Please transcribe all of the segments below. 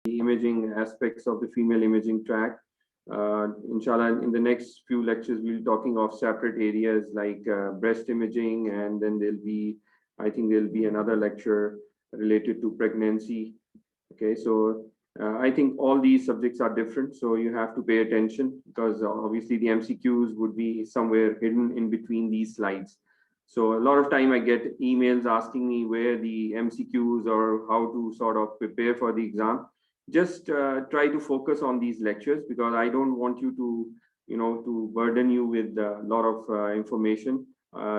the imaging aspects of the female imaging track. Inshallah, in the next few lectures, we'll be talking of separate areas like breast imaging, and then I think there'll be another lecture related to pregnancy. Okay, so I think all these subjects are different, so you have to pay attention because obviously the MCQs would be somewhere hidden in between these slides. So a lot of time I get emails asking me where the MCQs or how to sort of prepare for the exam. Just try to focus on these lectures because I don't want you to, to burden you with a lot of information.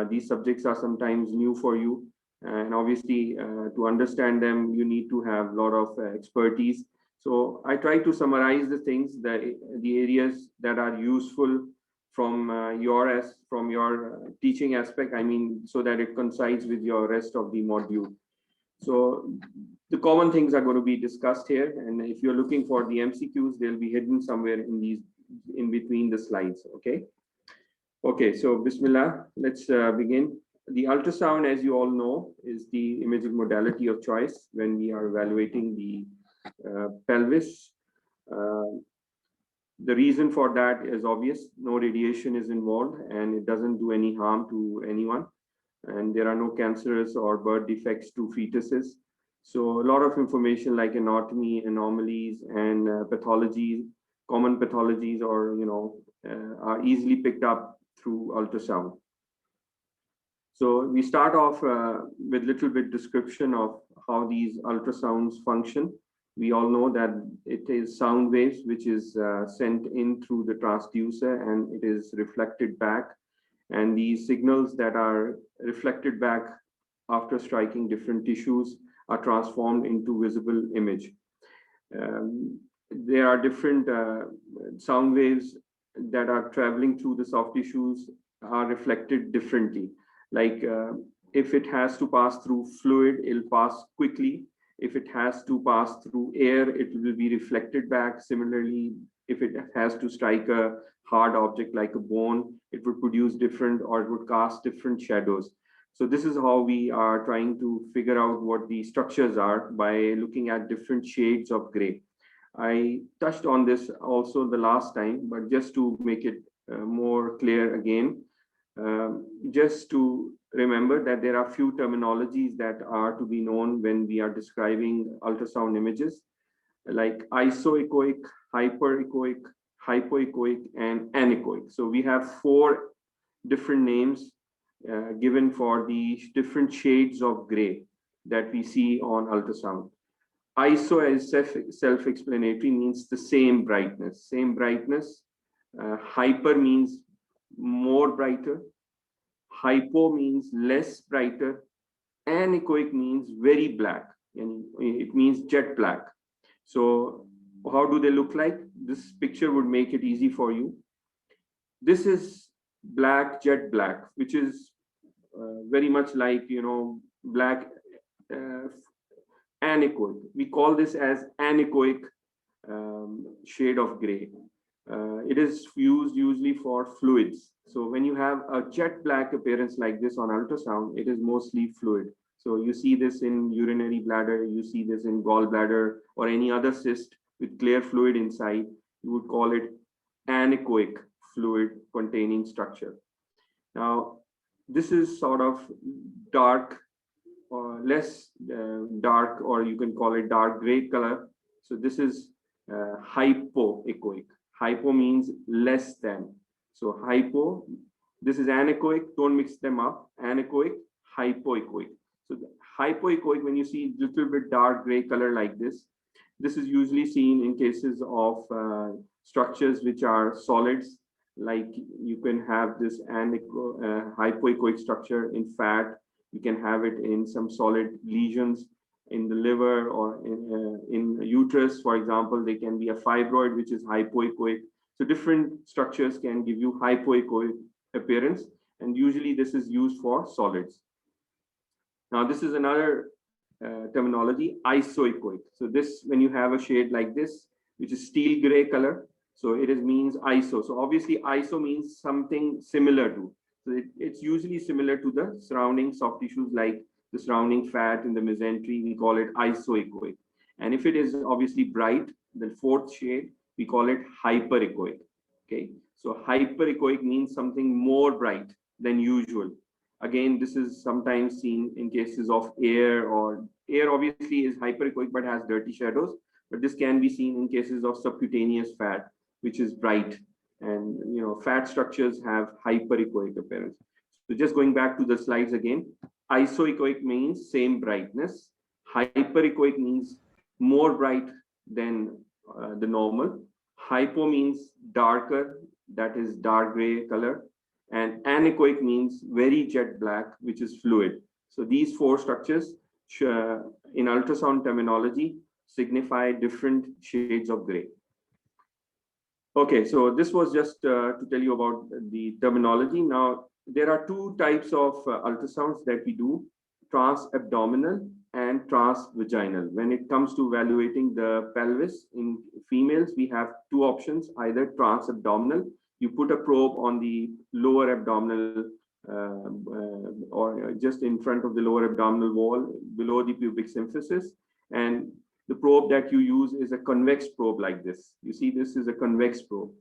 These subjects are sometimes new for you, and obviously to understand them, you need to have a lot of expertise. So I try to summarize the things, the areas that are useful from your teaching aspect. I mean, so that it coincides with your rest of the module. So the common things are going to be discussed here, and if you're looking for the MCQs, they'll be hidden somewhere in between the slides. Okay, so Bismillah, let's begin. The ultrasound, as you all know, is the imaging modality of choice when we are evaluating the pelvis. The reason for that is obvious. No radiation is involved and it doesn't do any harm to anyone. And there are no cancerous or birth defects to fetuses. So a lot of information like anatomy, anomalies, and pathologies, common pathologies, or are easily picked up through ultrasound. So we start off with little bit description of how these ultrasounds function. We all know that it is sound waves which is sent in through the transducer and it is reflected back. And these signals that are reflected back after striking different tissues are transformed into visible image. There are different sound waves that are traveling through the soft tissues are reflected differently. Like if it has to pass through fluid, it'll pass quickly. If it has to pass through air, it will be reflected back. Similarly, if it has to strike a hard object like a bone, it would produce different, or it would cast different shadows. So this is how we are trying to figure out what the structures are by looking at different shades of gray. I touched on this also the last time, but just to make it more clear again, just to remember that there are few terminologies that are to be known when we are describing ultrasound images, like isoechoic, hyperechoic, hypoechoic, and anechoic. So we have 4 different names given for the different shades of gray that we see on ultrasound. ISO, as self-explanatory, means the same brightness. Hyper means more brighter. Hypo means less brighter. Anechoic means very black, and it means jet black. So how do they look like? This picture would make it easy for you. This is black, jet black, which is very much like, black anechoic. We call this as anechoic shade of gray. It is used usually for fluids. So when you have a jet black appearance like this on ultrasound, it is mostly fluid. So you see this in urinary bladder, you see this in gallbladder, or any other cyst with clear fluid inside. You would call it anechoic fluid containing structure. Now, this is sort of dark or less dark, or you can call it dark gray color. So this is hypoechoic. Hypo means less than. So hypo, this is anechoic, don't mix them up. Anechoic, hypoechoic. So the hypoechoic, when you see a little bit dark gray color like this is usually seen in cases of structures which are solids, like you can have this hypoechoic structure in fat. You can have it in some solid lesions in the liver or in uterus, for example. They can be a fibroid, which is hypoechoic. So different structures can give you hypoechoic appearance, and usually this is used for solids. Now, this is another terminology, isoechoic. So this, when you have a shade like this, which is steel gray color, so it means iso. So obviously iso means something similar to. So it's usually similar to the surrounding soft tissues, like the surrounding fat in the mesentery. We call it isoechoic. And if it is obviously bright, the fourth shade, we call it hyperechoic. Okay, so hyperechoic means something more bright than usual. Again, this is sometimes seen in cases of air, or air obviously is hyperechoic but has dirty shadows. But this can be seen in cases of subcutaneous fat, which is bright. And fat structures have hyperechoic appearance. So just going back to the slides again, isoechoic means same brightness. Hyperechoic means more bright than the normal. Hypo means darker, that is dark gray color. And anechoic means very jet black, which is fluid. So these four structures in ultrasound terminology signify different shades of gray. Okay, so this was just to tell you about the terminology. Now, there are two types of ultrasounds that we do, transabdominal and transvaginal. When it comes to evaluating the pelvis in females, we have two options, either transabdominal, you put a probe on the lower abdominal or just in front of the lower abdominal wall below the pubic symphysis, and the probe that you use is a convex probe like this. You see, this is a convex probe.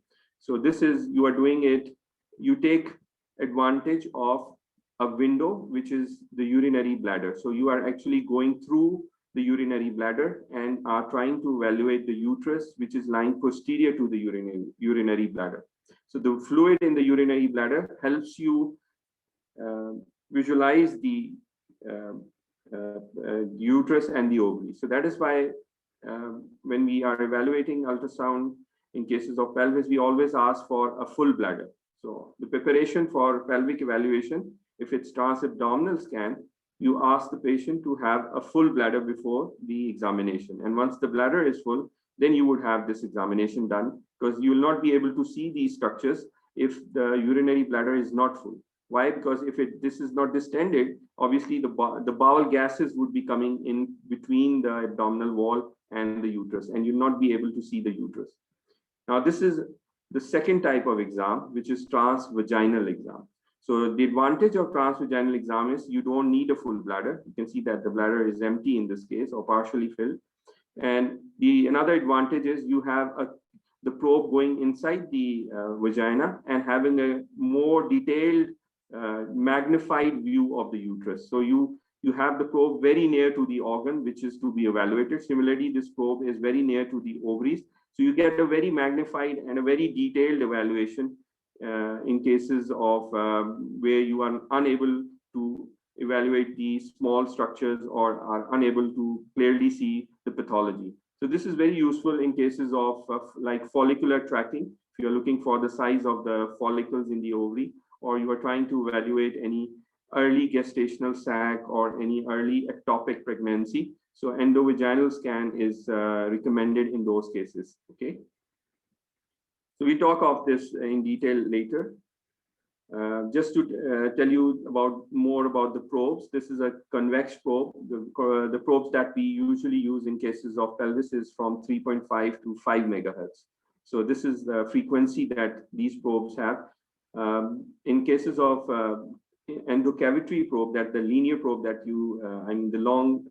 So this is, you are doing it, you take advantage of a window, which is the urinary bladder. So you are actually going through the urinary bladder and are trying to evaluate the uterus, which is lying posterior to the urinary bladder. So the fluid in the urinary bladder helps you visualize the uterus and the ovary. So that is why when we are evaluating ultrasound in cases of pelvis, we always ask for a full bladder. So the preparation for pelvic evaluation, if it's transabdominal scan, you ask the patient to have a full bladder before the examination. And once the bladder is full, then you would have this examination done, because you will not be able to see these structures if the urinary bladder is not full. Why? Because if this is not distended, obviously the bowel gases would be coming in between the abdominal wall and the uterus, and you'll not be able to see the uterus. Now, this is the second type of exam, which is transvaginal exam. So the advantage of transvaginal exam is you don't need a full bladder. You can see that the bladder is empty in this case, or partially filled. And another advantage is you have the probe going inside the vagina and having a more detailed magnified view of the uterus. So you have the probe very near to the organ which is to be evaluated. Similarly, this probe is very near to the ovaries. So you get a very magnified and a very detailed evaluation in cases of where you are unable to evaluate these small structures or are unable to clearly see the pathology. So this is very useful in cases of like follicular tracking. If you're looking for the size of the follicles in the ovary, or you are trying to evaluate any early gestational sac or any early ectopic pregnancy. So endovaginal scan is recommended in those cases, okay? So we talk of this in detail later. Just to tell you more about the probes, this is a convex probe. The probes that we usually use in cases of pelvis is from 3.5 to 5 megahertz. So this is the frequency that these probes have. In cases of endocavitary probe, that the linear probe that the long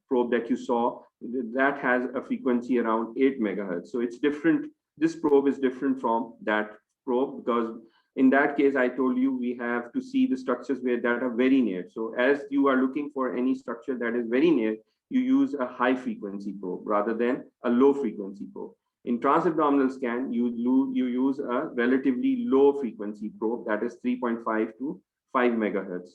probe that you saw, that has a frequency around 8 megahertz. So it's different. This probe is different from that probe, because in that case, I told you we have to see the structures that are very near. So as you are looking for any structure that is very near, you use a high frequency probe rather than a low frequency probe. In transabdominal scan, you use a relatively low frequency probe, that is 3.5 to 5 megahertz.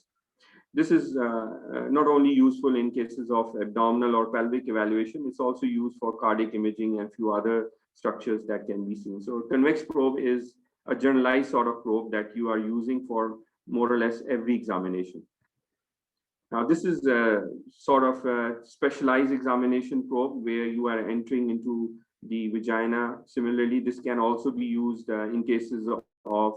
This is not only useful in cases of abdominal or pelvic evaluation, it's also used for cardiac imaging and few other structures that can be seen. So convex probe is a generalized sort of probe that you are using for more or less every examination. Now, this is a sort of a specialized examination probe where you are entering into the vagina. Similarly, this can also be used in cases of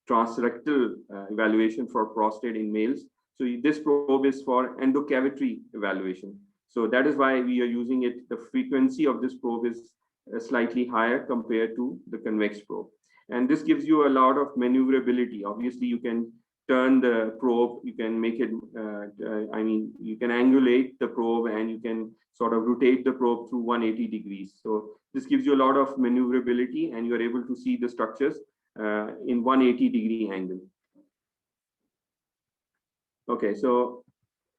transrectal evaluation for prostate in males. So this probe is for endocavitary evaluation. So that is why we are using it. The frequency of this probe is slightly higher compared to the convex probe. And this gives you a lot of maneuverability. Obviously, you can turn the probe, you can make it, you can angulate the probe, and you can sort of rotate the probe through 180 degrees. So this gives you a lot of maneuverability, and you're able to see the structures in 180-degree angle. Okay, so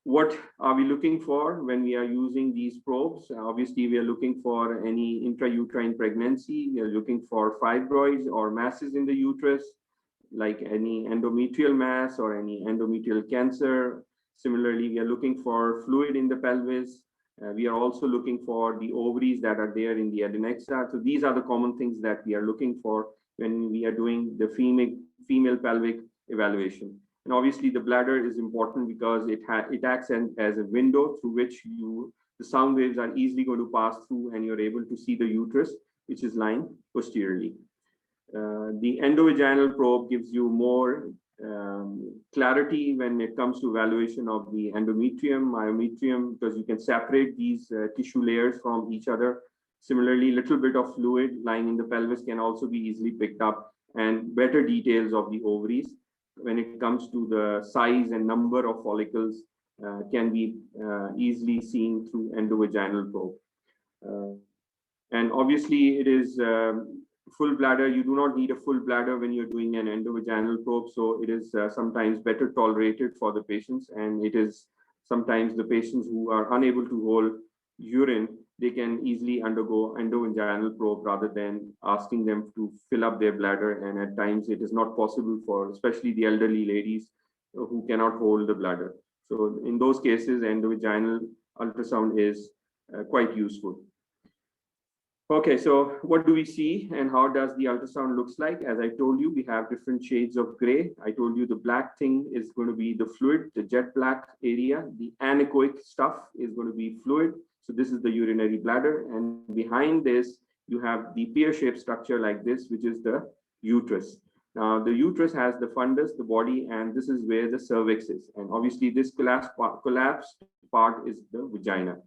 what are we looking for when we are using these probes? Obviously, we are looking for any intrauterine pregnancy. We are looking for fibroids or masses in the uterus, like any endometrial mass or any endometrial cancer. Similarly, we are looking for fluid in the pelvis. We are also looking for the ovaries that are there in the adnexa. So these are the common things that we are looking for when we are doing the female pelvic evaluation. And obviously, the bladder is important because it acts as a window through which the sound waves are easily going to pass through, and you're able to see the uterus, which is lying posteriorly. The endovaginal probe gives you more clarity when it comes to evaluation of the endometrium, myometrium, because you can separate these tissue layers from each other. Similarly, little bit of fluid lying in the pelvis can also be easily picked up, and better details of the ovaries when it comes to the size and number of follicles can be easily seen through endovaginal probe. And obviously, it is full bladder. You do not need a full bladder when you're doing an endovaginal probe, so it is sometimes better tolerated for the patients, and it is sometimes the patients who are unable to hold urine, they can easily undergo endovaginal probe rather than asking them to fill up their bladder. And at times it is not possible for especially the elderly ladies who cannot hold the bladder. So in those cases, endovaginal ultrasound is quite useful. Okay, so what do we see and how does the ultrasound looks like? As I told you, we have different shades of gray. I told you the black thing is going to be the fluid, the jet black area. The anechoic stuff is going to be fluid. So this is the urinary bladder, and behind this, you have the pear-shaped structure like this, which is the uterus. Now, the uterus has the fundus, the body, and this is where the cervix is. And obviously, this collapsed part is the vagina.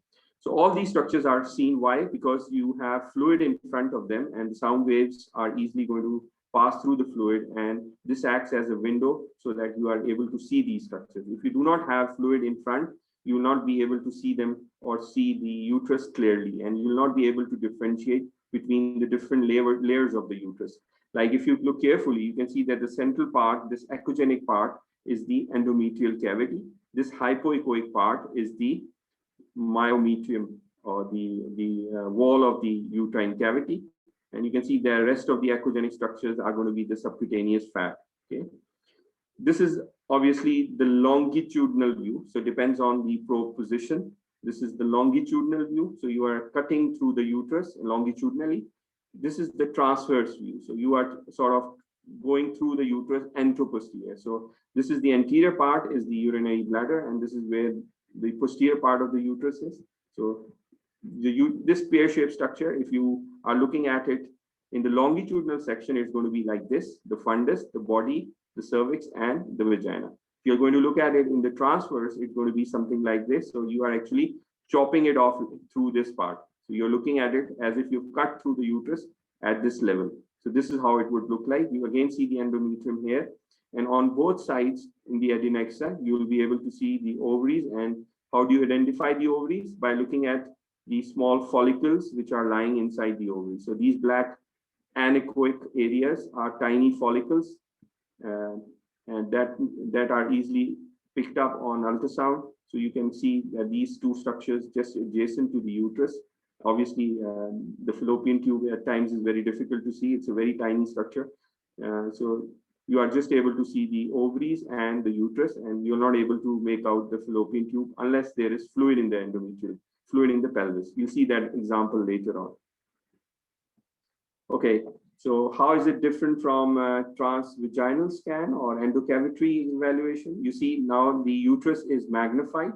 So all these structures are seen. Why? Because you have fluid in front of them, and the sound waves are easily going to pass through the fluid, and this acts as a window so that you are able to see these structures. If you do not have fluid in front, you will not be able to see them or see the uterus clearly, and you will not be able to differentiate between the different layers of the uterus. Like if you look carefully, you can see that the central part, this echogenic part, is the endometrial cavity. This hypoechoic part is the myometrium, or the wall of the uterine cavity. And you can see the rest of the echogenic structures are going to be the subcutaneous fat. Okay. This is obviously the longitudinal view. So it depends on the probe position. This is the longitudinal view. So you are cutting through the uterus longitudinally. This is the transverse view. So you are sort of going through the uterus anteroposterior. So this is the anterior part, is the urinary bladder, and this is where the posterior part of the uterus is. So this pear-shaped structure, if you are looking at it in the longitudinal section, it's going to be like this: the fundus, the body, the cervix, and the vagina. If you're going to look at it in the transverse, it's going to be something like this. So you are actually chopping it off through this part. So you're looking at it as if you've cut through the uterus at this level. So this is how it would look like. You again see the endometrium here. And on both sides in the adnexa, you will be able to see the ovaries. And how do you identify the ovaries? By looking at the small follicles which are lying inside the ovaries. So these black anechoic areas are tiny follicles, and that are easily picked up on ultrasound. So you can see that these two structures just adjacent to the uterus. Obviously, the fallopian tube at times is very difficult to see. It's a very tiny structure. So you are just able to see the ovaries and the uterus, and you're not able to make out the fallopian tube unless there is fluid in the endometrium, fluid in the pelvis. You'll see that example later on. Okay, so how is it different from transvaginal scan or endocavitary evaluation? You see now the uterus is magnified.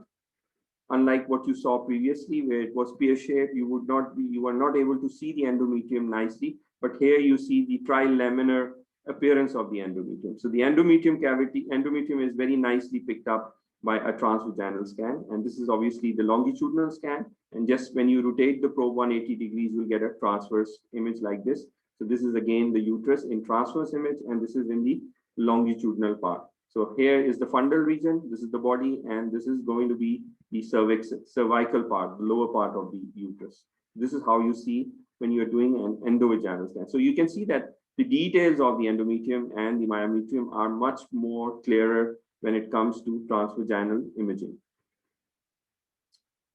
Unlike what you saw previously, where it was pear-shaped, you were not able to see the endometrium nicely, but here you see the trilaminar appearance of the endometrium. So the endometrium is very nicely picked up by a transvaginal scan, and this is obviously the longitudinal scan. And just when you rotate the probe 180 degrees, you'll get a transverse image like this. So this is again the uterus in transverse image, and this is in the longitudinal part. So here is the fundal region, this is the body, and this is going to be the cervical part, the lower part of the uterus. This is how you see when you're doing an endovaginal scan. So you can see that the details of the endometrium and the myometrium are much more clearer when it comes to transvaginal imaging.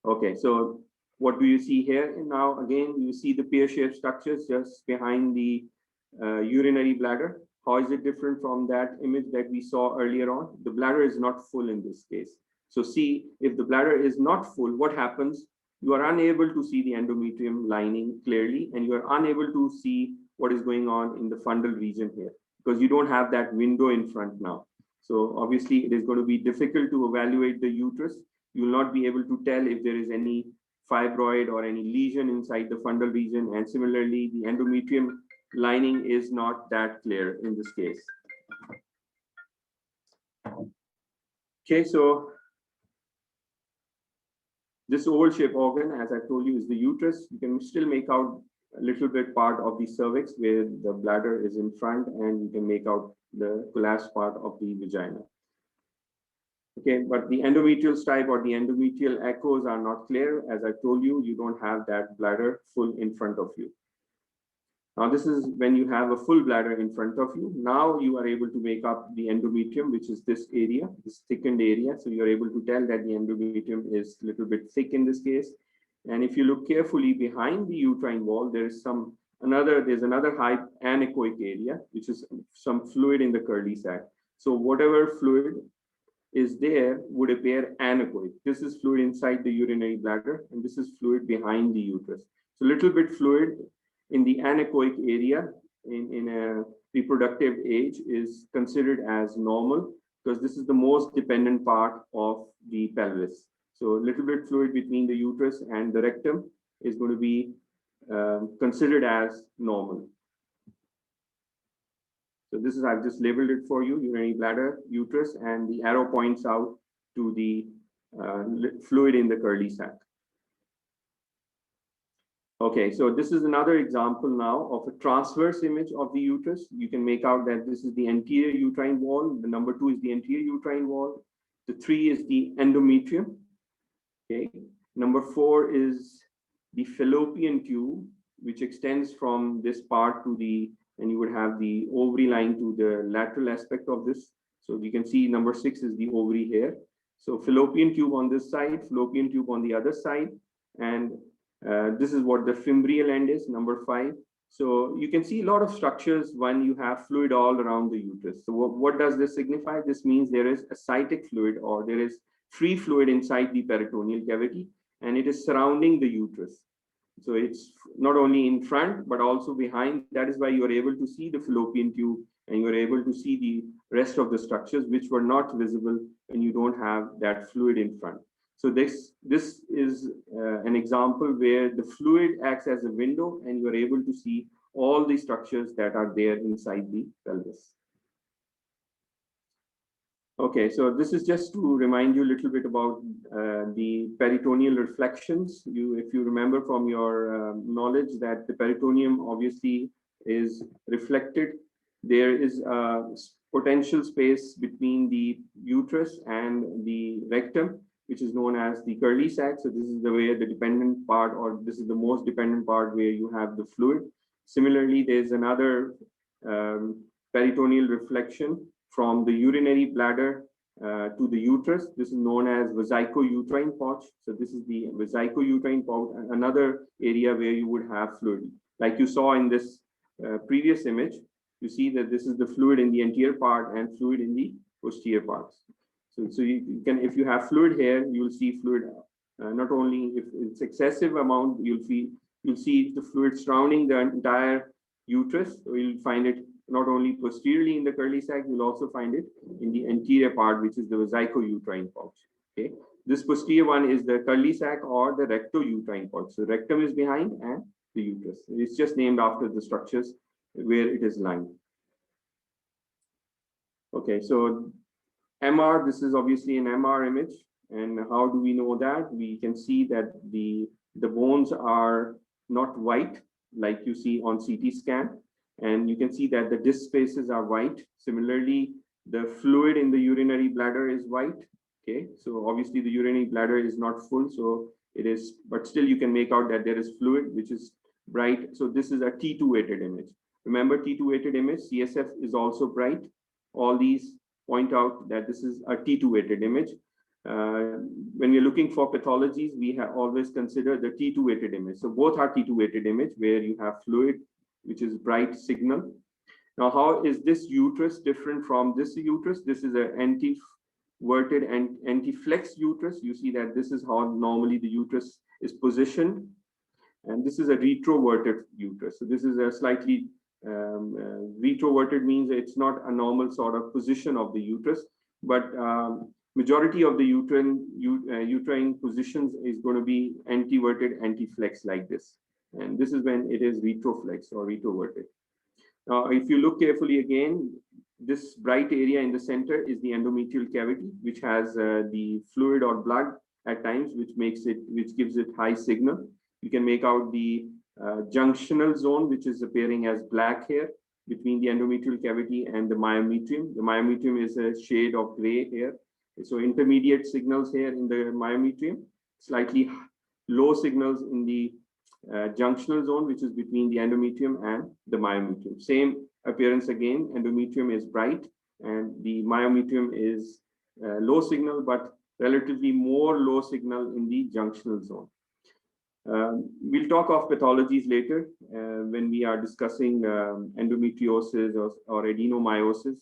Okay, so what do you see here? And now again, you see the pear-shaped structures just behind the urinary bladder. How is it different from that image that we saw earlier on? The bladder is not full in this case. So see, if the bladder is not full, what happens? You are unable to see the endometrium lining clearly, and you are unable to see what is going on in the fundal region here, because you don't have that window in front now. So obviously it is going to be difficult to evaluate the uterus. You will not be able to tell if there is any fibroid or any lesion inside the fundal region, and similarly the endometrium lining is not that clear in this case. Okay, so this oval-shaped organ, as I told you, is the uterus. You can still make out a little bit part of the cervix where the bladder is in front, and you can make out the collapsed part of the vagina. Okay, but the endometrial stripe or the endometrial echoes are not clear. As I told you, you don't have that bladder full in front of you. Now, this is when you have a full bladder in front of you. Now you are able to make up the endometrium, which is this area, this thickened area. So you're able to tell that the endometrium is a little bit thick in this case. And if you look carefully behind the uterine wall, there's another high anechoic area, which is some fluid in the curly sac. So whatever fluid is there would appear anechoic. This is fluid inside the urinary bladder, and this is fluid behind the uterus. So a little bit fluid in the anechoic area in a reproductive age is considered as normal, because this is the most dependent part of the pelvis. So a little bit fluid between the uterus and the rectum is going to be considered as normal. So this is, I've just labeled it for you, urinary bladder, uterus, and the arrow points out to the fluid in the curly sac. Okay, so this is another example now of a transverse image of the uterus. You can make out that this is the anterior uterine wall. The number 2 is the anterior uterine wall. The 3 is the endometrium. Okay, number 4 is the fallopian tube, which extends from this part to the, and you would have the ovary line to the lateral aspect of this. So you can see number 6 is the ovary here. So fallopian tube on this side, fallopian tube on the other side, and this is what the fimbrial end is, number 5. So you can see a lot of structures when you have fluid all around the uterus. So what does this signify? This means there is ascitic fluid, or there is free fluid inside the peritoneal cavity, and it is surrounding the uterus. So it's not only in front, but also behind. That is why you are able to see the fallopian tube, and you are able to see the rest of the structures which were not visible when you don't have that fluid in front. So this is an example where the fluid acts as a window, and you are able to see all the structures that are there inside the pelvis. Okay, so this is just to remind you a little bit about the peritoneal reflections. If you remember from your knowledge that the peritoneum obviously is reflected, there is a potential space between the uterus and the rectum, which is known as the curly sac. So this is the way the dependent part, or this is the most dependent part where you have the fluid. Similarly, there's another peritoneal reflection from the urinary bladder to the uterus. This is known as vesico-uterine pouch. So this is the vesico-uterine pouch, another area where you would have fluid. Like you saw in this previous image, you see that this is the fluid in the anterior part and fluid in the posterior parts. So you can, if you have fluid here, you'll see fluid. Not only if it's excessive amount, you'll see the fluid surrounding the entire uterus. So you'll find it not only posteriorly in the curly sac, you'll also find it in the anterior part, which is the vesico-uterine pouch. Okay, this posterior one is the curly sac or the recto-uterine pouch. So rectum is behind and the uterus. It's just named after the structures where it is lying. Okay, so MR, this is obviously an MR image. And how do we know that? We can see that the bones are not white like you see on CT scan. And you can see that the disc spaces are white. Similarly, The fluid in the urinary bladder is white. Okay, so obviously the urinary bladder is not full, so it is, but still you can make out that there is fluid which is bright. So this is a T2 weighted image. Remember, T2 weighted image, CSF is also bright. All these point out that this is a T2 weighted image. When we're looking for pathologies, we have always considered the T2 weighted image. So both are T2 weighted image where you have fluid, which is bright signal. Now, how is this uterus different from this uterus? This is an anti-verted and anti-flex uterus. You see that this is how normally the uterus is positioned. And this is a retroverted uterus. So this is a slightly retroverted, means it's not a normal sort of position of the uterus, but majority of the uterine positions is going to be antiverted, anti-flex like this. And this is when it is retroflex or retroverted. Now, if you look carefully again, this bright area in the center is the endometrial cavity, which has the fluid or blood at times, which gives it high signal. You can make out the junctional zone, which is appearing as black here between the endometrial cavity and the myometrium. The myometrium is a shade of gray here. So intermediate signals here in the myometrium, slightly low signals in the junctional zone, which is between the endometrium and the myometrium. Same appearance again, endometrium is bright and the myometrium is low signal, but relatively more low signal in the junctional zone. We'll talk of pathologies later when we are discussing endometriosis or adenomyosis,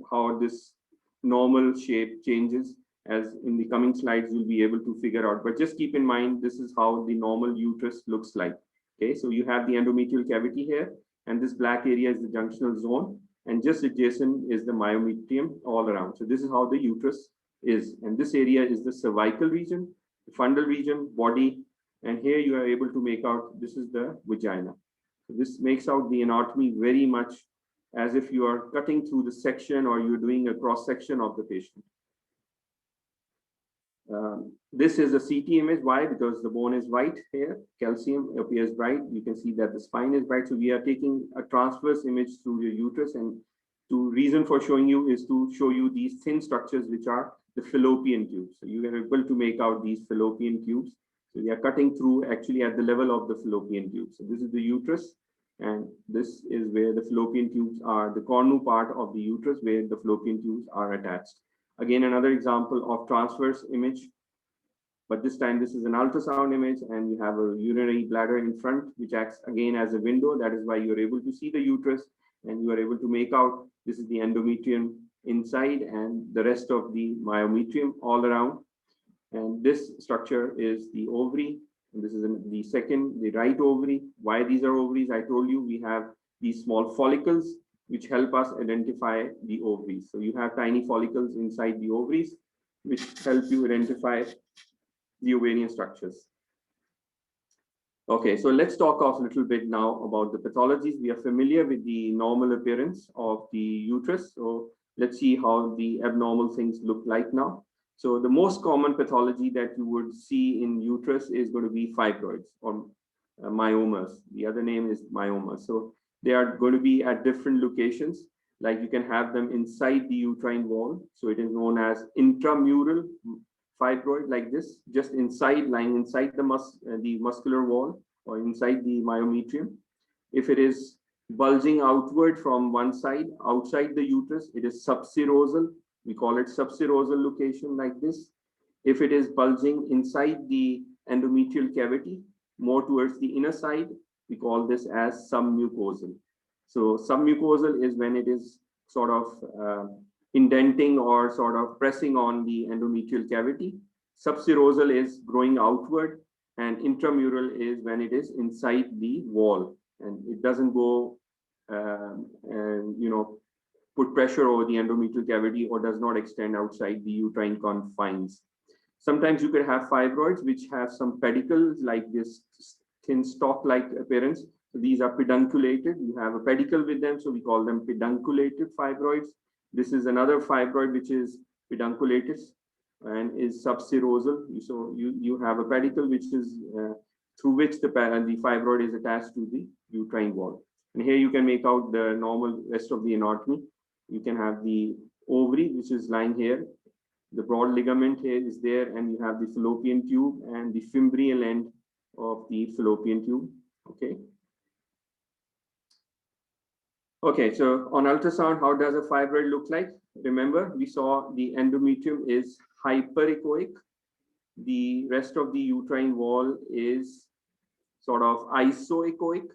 how this normal shape changes. As in the coming slides, you'll be able to figure out. But just keep in mind, this is how the normal uterus looks like. Okay, so you have the endometrial cavity here, and this black area is the junctional zone, and just adjacent is the myometrium all around. So this is how the uterus is, and this area is the cervical region, the fundal region, body, and here you are able to make out this is the vagina. So this makes out the anatomy very much as if you are cutting through the section or you're doing a cross section of the patient. This is a CT image. Why? Because the bone is white here, calcium appears bright. You can see that the spine is bright. So we are taking a transverse image through your uterus, and the reason for showing you is to show you these thin structures, which are the fallopian tubes. So you are able to make out these fallopian tubes. So we are cutting through actually at the level of the fallopian tubes. So this is the uterus, and this is where the fallopian tubes are, the cornu part of the uterus where the fallopian tubes are attached. Again, another example of transverse image, but this time this is an ultrasound image, and you have a urinary bladder in front, which acts again as a window. That is why you're able to see the uterus, and you are able to make out this is the endometrium inside and the rest of the myometrium all around. And this structure is the ovary, and this is the right ovary. Why these are ovaries? I told you we have these small follicles which help us identify the ovaries. So you have tiny follicles inside the ovaries, which help you identify the ovarian structures. Okay, so let's talk of a little bit now about the pathologies. We are familiar with the normal appearance of the uterus. So let's see how the abnormal things look like now. So the most common pathology that you would see in uterus is going to be fibroids or myomas. The other name is myoma. So they are going to be at different locations. Like you can have them inside the uterine wall. So it is known as intramural fibroid, like this, just inside, lying inside the muscular wall or inside the myometrium. If it is bulging outward from one side, outside the uterus, it is subserosal. We call it subserosal location like this. If it is bulging inside the endometrial cavity, more towards the inner side, we call this as submucosal. So submucosal is when it is sort of indenting or sort of pressing on the endometrial cavity. Subserosal is growing outward, and intramural is when it is inside the wall and it doesn't go put pressure over the endometrial cavity or does not extend outside the uterine confines. Sometimes you could have fibroids which have some pedicles like this thin stalk-like appearance. So these are pedunculated. You have a pedicle with them, so we call them pedunculated fibroids. This is another fibroid which is pedunculated and is subserosal. So you have a pedicle which is through which the fibroid is attached to the uterine wall. And here you can make out the normal rest of the anatomy. You can have the ovary, which is lying here. The broad ligament here is there, and you have the fallopian tube and the fimbrial end of the fallopian tube. Okay. Okay, so on ultrasound, how does a fibroid look like? Remember, we saw the endometrium is hyperechoic. The rest of the uterine wall is sort of isoechoic.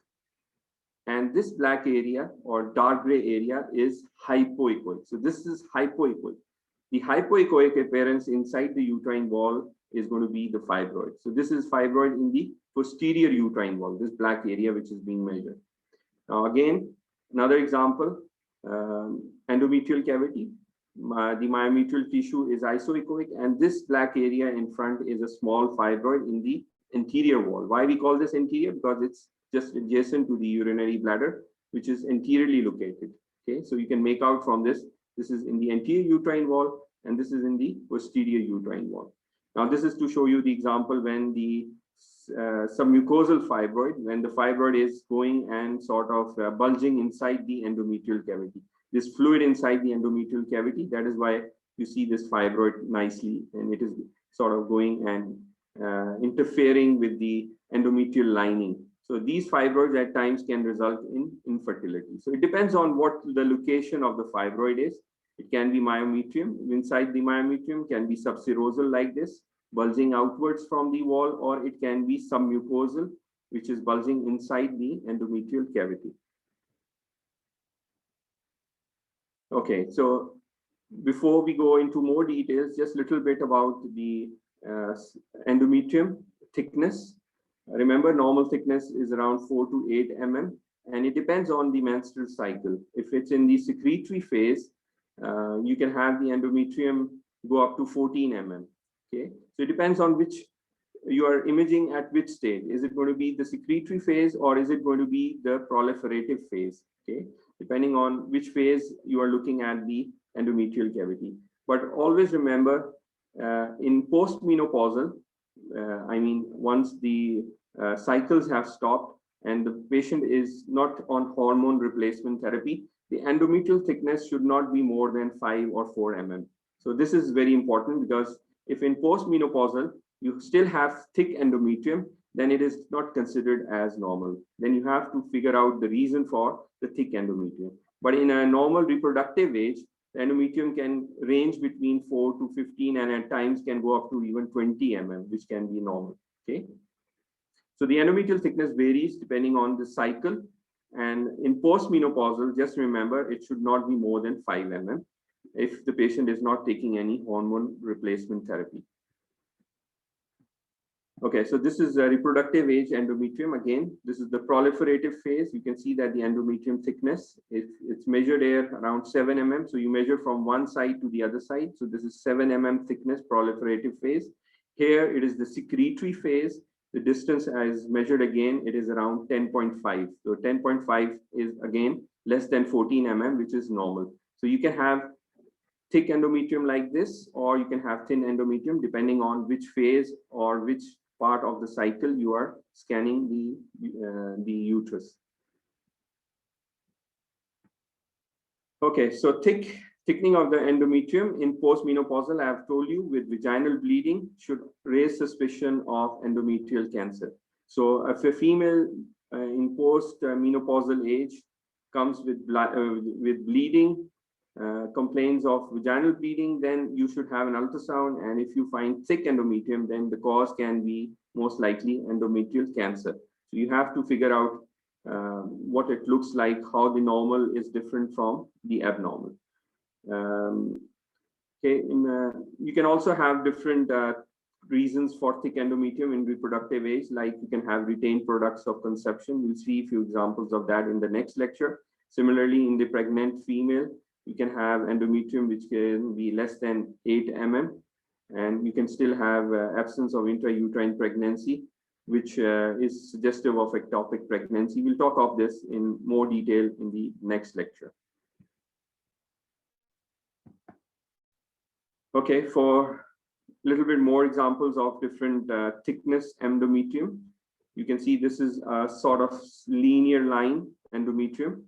And this black area or dark gray area is hypoechoic. So this is hypoechoic. The hypoechoic appearance inside the uterine wall is going to be the fibroid. So this is fibroid in the posterior uterine wall, this black area which is being measured. Now again, another example, endometrial cavity. The myometrial tissue is isoechoic, and this black area in front is a small fibroid in the anterior wall. Why we call this anterior? Because it's just adjacent to the urinary bladder, which is anteriorly located. Okay, so you can make out from this, this is in the anterior uterine wall, and this is in the posterior uterine wall. Now, this is to show you the example when the submucosal fibroid, when the fibroid is going and sort of bulging inside the endometrial cavity. This fluid inside the endometrial cavity, that is why you see this fibroid nicely, and it is sort of going and interfering with the endometrial lining. So these fibroids at times can result in infertility. So it depends on what the location of the fibroid is. It can be myometrium. Inside the myometrium can be subserosal like this, bulging outwards from the wall, or it can be submucosal, which is bulging inside the endometrial cavity. Okay, so before we go into more details, just a little bit about the endometrium thickness. Remember, normal thickness is around 4 to 8 mm, and it depends on the menstrual cycle. If it's in the secretory phase, you can have the endometrium go up to 14 mm. Okay, so it depends on which you are imaging at which stage. Is it going to be the secretory phase, or is it going to be the proliferative phase? Okay, depending on which phase you are looking at the endometrial cavity. But always remember, in postmenopausal, I mean, once the cycles have stopped and the patient is not on hormone replacement therapy, the endometrial thickness should not be more than 5 or 4 mm. So this is very important, because if in postmenopausal you still have thick endometrium, then it is not considered as normal. Then you have to figure out the reason for the thick endometrium. But in a normal reproductive age, the endometrium can range between 4 to 15 and at times can go up to even 20 mm, which can be normal. Okay. So the endometrial thickness varies depending on the cycle. And in postmenopausal, just remember, it should not be more than 5 mm if the patient is not taking any hormone replacement therapy. Okay, so this is a reproductive age endometrium. Again, this is the proliferative phase. You can see that the endometrium thickness, it's measured here around 7 mm. So you measure from one side to the other side. So this is 7 mm thickness, proliferative phase. Here it is the secretory phase. The distance as measured again, it is around 10.5. So 10.5 is again less than 14 mm, which is normal. So you can have thick endometrium like this, or you can have thin endometrium depending on which phase or which part of the cycle you are scanning the uterus. Okay, so thickening of the endometrium in postmenopausal, I have told you, with vaginal bleeding should raise suspicion of endometrial cancer. So if a female in postmenopausal age comes with bleeding, complaints of vaginal bleeding, then you should have an ultrasound. And if you find thick endometrium, then the cause can be most likely endometrial cancer. So you have to figure out what it looks like, how the normal is different from the abnormal. Okay, you can also have different reasons for thick endometrium in reproductive age, like you can have retained products of conception. We'll see a few examples of that in the next lecture. Similarly, in the pregnant female, you can have endometrium which can be less than 8 mm, and you can still have absence of intrauterine pregnancy, which is suggestive of ectopic pregnancy. We'll talk of this in more detail in the next lecture. Okay, for a little bit more examples of different thickness endometrium, you can see this is a sort of linear line endometrium.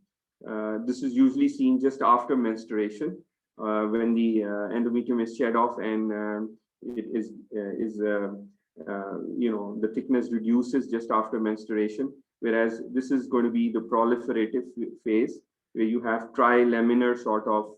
This is usually seen just after menstruation. when the endometrium is shed off and it is the thickness reduces just after menstruation, whereas this is going to be the proliferative phase where you have trilaminar sort of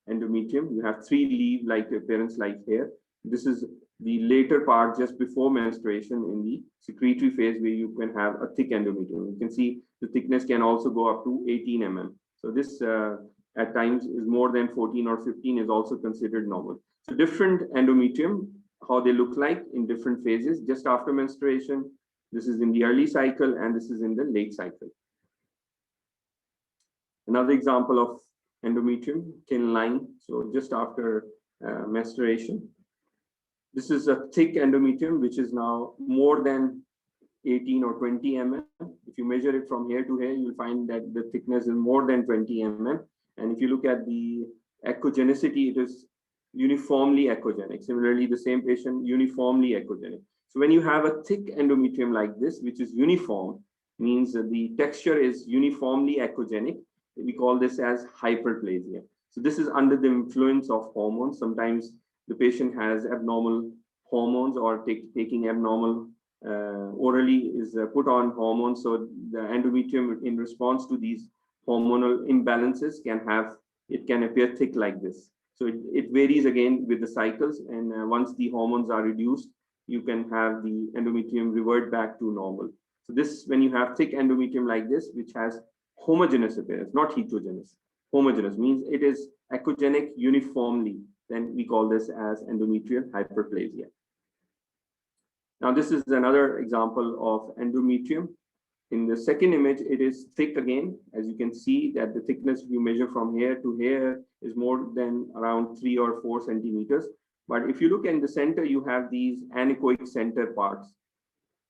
endometrium. You have three leaf-like appearance like here. This is the later part just before menstruation in the secretory phase where you can have a thick endometrium. You can see the thickness can also go up to 18 mm. So this at times is more than 14 or 15 is also considered normal. So different endometrium, how they look like in different phases just after menstruation. This is in the early cycle and this is in the late cycle. Another example of endometrium, thin line. So just after menstruation. This is a thick endometrium, which is now more than 18 or 20 mm. If you measure it from here to here, you'll find that the thickness is more than 20 mm. And if you look at the echogenicity, it is uniformly echogenic. Similarly, the same patient, uniformly echogenic. So when you have a thick endometrium like this, which is uniform, means that the texture is uniformly echogenic. We call this as hyperplasia. So this is under the influence of hormones. Sometimes the patient has abnormal hormones or taking abnormal orally is put on hormones. So the endometrium in response to these hormonal imbalances can appear thick like this. So it varies again with the cycles. And once the hormones are reduced, you can have the endometrium revert back to normal. So this, when you have thick endometrium like this, which has homogeneous appearance, not heterogeneous. Homogeneous means it is echogenic uniformly. Then we call this as endometrial hyperplasia. Now this is another example of endometrium. In the second image, it is thick again. As you can see that the thickness, if you measure from here to here, is more than around 3 or 4 centimeters. But if you look in the center, you have these anechoic center parts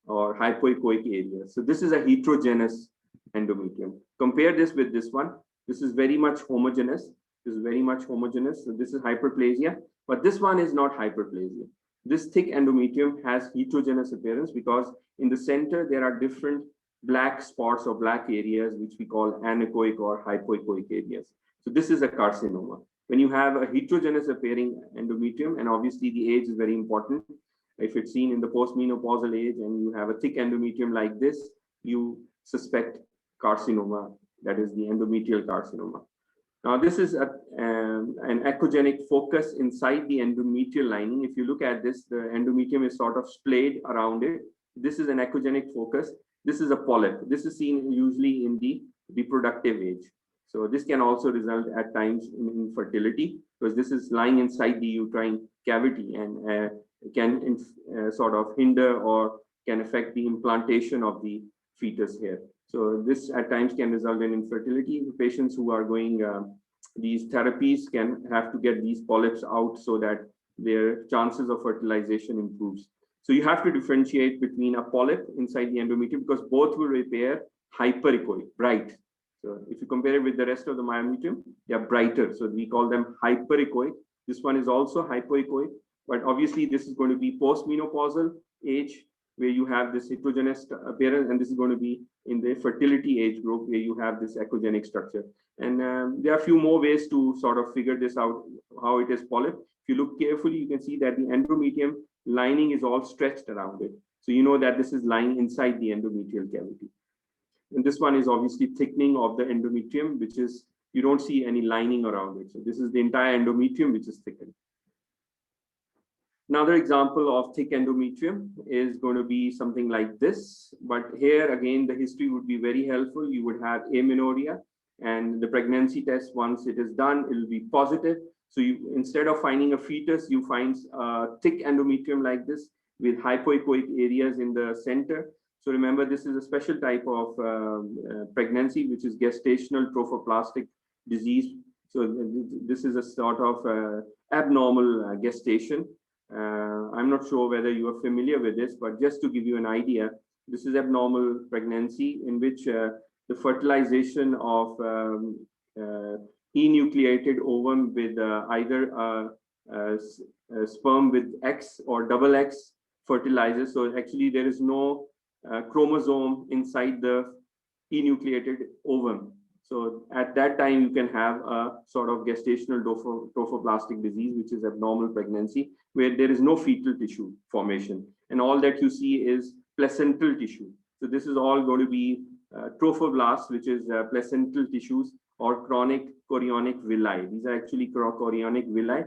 or hypoechoic areas. So this is a heterogeneous endometrium. Compare this with this one. This is very much homogeneous. This is very much homogeneous. So this is hyperplasia, but this one is not hyperplasia. This thick endometrium has heterogeneous appearance because in the center, there are different black spots or black areas, which we call anechoic or hypoechoic areas. So this is a carcinoma. When you have a heterogeneous appearing endometrium, and obviously the age is very important. If it's seen in the postmenopausal age and you have a thick endometrium like this, you suspect carcinoma, that is the endometrial carcinoma. Now this is an echogenic focus inside the endometrial lining. If you look at this, the endometrium is sort of splayed around it. This is an echogenic focus. This is a polyp. This is seen usually in the reproductive age. So this can also result at times in infertility because this is lying inside the uterine cavity and can sort of hinder or can affect the implantation of the fetus here. So this at times can result in infertility. The patients who are going these therapies can have to get these polyps out so that their chances of fertilization improves. So you have to differentiate between a polyp inside the endometrium because both will appear hyperechoic, bright. So if you compare it with the rest of the myometrium, they are brighter. So we call them hyperechoic. This one is also hypoechoic, but obviously this is going to be postmenopausal age where you have this heterogeneous appearance, and this is going to be in the fertility age group where you have this echogenic structure. And there are a few more ways to sort of figure this out, how it is polyp. If you look carefully, you can see that the endometrium lining is all stretched around it. So you know that this is lying inside the endometrial cavity. And this one is obviously thickening of the endometrium, which is, you don't see any lining around it. So this is the entire endometrium, which is thickened. Another example of thick endometrium is going to be something like this. But here again, the history would be very helpful. You would have amenorrhea, and the pregnancy test, once it is done, it will be positive. So you, instead of finding a fetus, you find a thick endometrium like this with hypoechoic areas in the center. So remember, this is a special type of pregnancy, which is gestational trophoblastic disease. So this is a sort of abnormal gestation. I'm not sure whether you are familiar with this, but just to give you an idea, this is abnormal pregnancy in which the fertilization of enucleated ovum with either a sperm with X or double X fertilizes. So actually there is no chromosome inside the enucleated ovum. So at that time, you can have a sort of gestational trophoblastic disease, which is abnormal pregnancy, where there is no fetal tissue formation. And all that you see is placental tissue. So this is all going to be trophoblasts, which is placental tissues, or chronic chorionic villi. These are actually chorionic villi.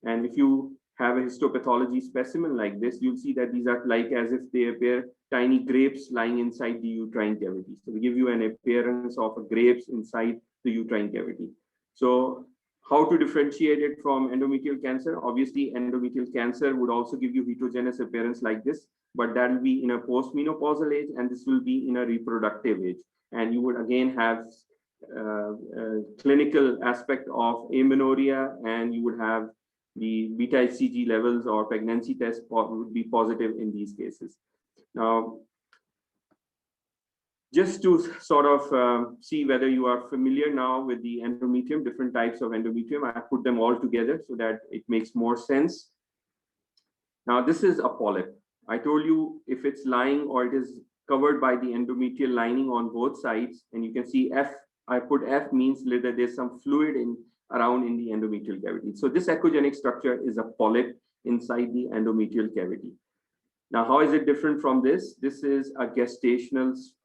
And if you have a histopathology specimen like this, you'll see that these are like as if they appear tiny grapes lying inside the uterine cavity. So we give you an appearance of a grapes inside the uterine cavity. So how to differentiate it from endometrial cancer? Obviously, endometrial cancer would also give you heterogeneous appearance like this, but that will be in a postmenopausal age, and this will be in a reproductive age. And you would again have clinical aspect of amenorrhea, and you would have the beta HCG levels or pregnancy test would be positive in these cases. Now, just to sort of see whether you are familiar now with the endometrium, different types of endometrium, I put them all together so that it makes more sense. Now, this is a polyp. I told you if it's lying or it is covered by the endometrial lining on both sides, and you can see F, I put F means that there's some fluid around in the endometrial cavity. So this echogenic structure is a polyp inside the endometrial cavity. Now, how is it different from this? This is a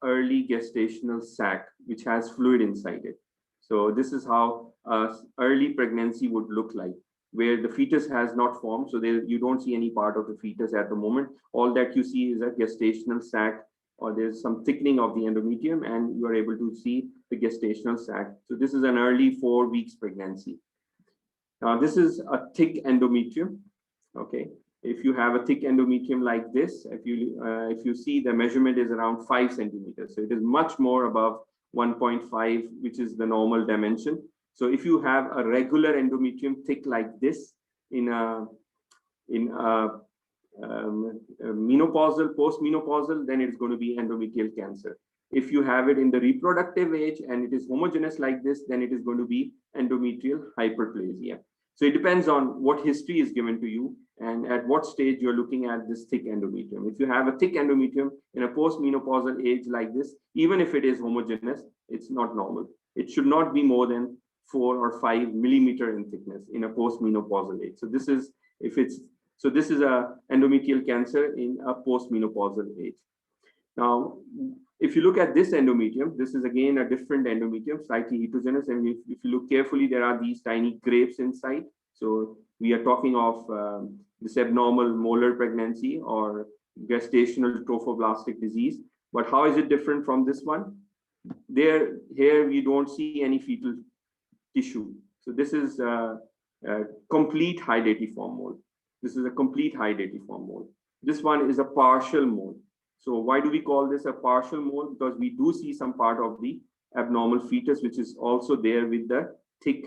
early gestational sac, which has fluid inside it. So this is how early pregnancy would look like, where the fetus has not formed. So you don't see any part of the fetus at the moment. All that you see is a gestational sac, or there's some thickening of the endometrium, and you are able to see the gestational sac. So this is an early 4 weeks pregnancy. Now, this is a thick endometrium. Okay. If you have a thick endometrium like this, if you see, the measurement is around 5 centimeters. So it is much more above 1.5, which is the normal dimension. So if you have a regular endometrium thick like this in a menopausal, postmenopausal, then it's going to be endometrial cancer. If you have it in the reproductive age and it is homogeneous like this, then it is going to be endometrial hyperplasia. So it depends on what history is given to you and at what stage you're looking at this thick endometrium. If you have a thick endometrium in a postmenopausal age like this, even if it is homogeneous, it's not normal. It should not be more than 4 or 5 millimeter in thickness in a postmenopausal age. So this is this is a endometrial cancer in a postmenopausal age. Now, if you look at this endometrium, this is again a different endometrium, slightly heterogeneous. And if you look carefully, there are these tiny grapes inside. So we are talking of this abnormal molar pregnancy or gestational trophoblastic disease. But how is it different from this one? Here we don't see any fetal tissue. So this is a complete high datiform mole. This is a complete high datiform mole. This one is a partial mole. So why do we call this a partial mole? Because we do see some part of the abnormal fetus, which is also there with the thick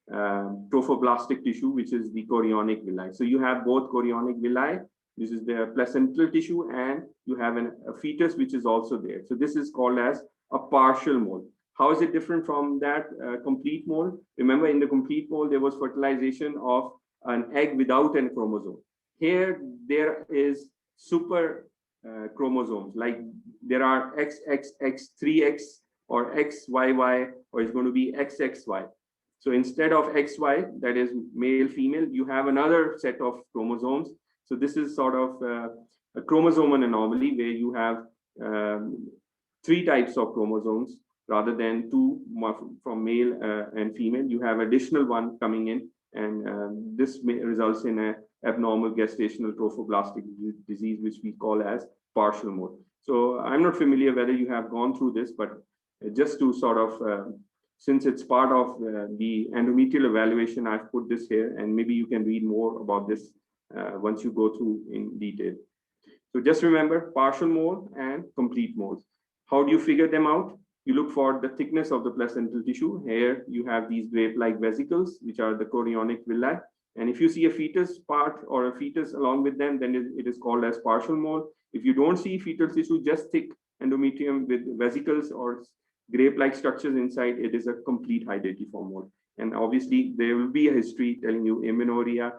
trophoblastic tissue, which is the chorionic villi. So you have both chorionic villi, this is the placental tissue, and you have a fetus, which is also there. So this is called as a partial mole. How is it different from that complete mole? Remember, in the complete mole, there was fertilization of an egg without a chromosome. Here, there is super chromosomes, like there are XXX, 3X, or XYY, or it's going to be XXY. So instead of XY, that is male, female, you have another set of chromosomes. So this is sort of a chromosomal anomaly where you have 3 types of chromosomes rather than 2 from male and female. You have additional one coming in, and this results in a abnormal gestational trophoblastic disease, which we call as partial mole. So I'm not familiar whether you have gone through this, but just to sort of, since it's part of the endometrial evaluation, I've put this here, and maybe you can read more about this once you go through in detail. So just remember partial mole and complete moles. How do you figure them out? You look for the thickness of the placental tissue. Here you have these grape-like vesicles, which are the chorionic villi. And if you see a fetus part or a fetus along with them, then it is called as partial mole. If you don't see fetal tissue, just thick endometrium with vesicles or grape-like structures inside, it is a complete high datiform mole. And obviously, there will be a history telling you amenorrhea,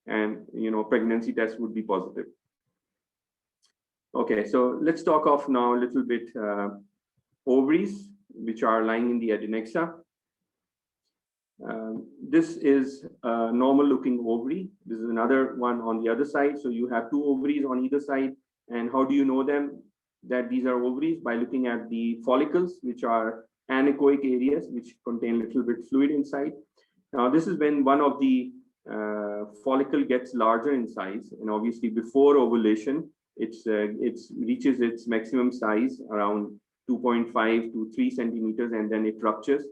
and pregnancy test would be positive. Okay, so let's talk of now a little bit ovaries. which are lying in the adnexa. This is a normal looking ovary. This is another one on the other side. So you have two ovaries on either side. And how do you know them? That these are ovaries by looking at the follicles, which are anechoic areas, which contain a little bit fluid inside. Now, this is when one of the follicle gets larger in size, and obviously before ovulation, it reaches its maximum size around 2.5 to 3 centimeters, and then it ruptures.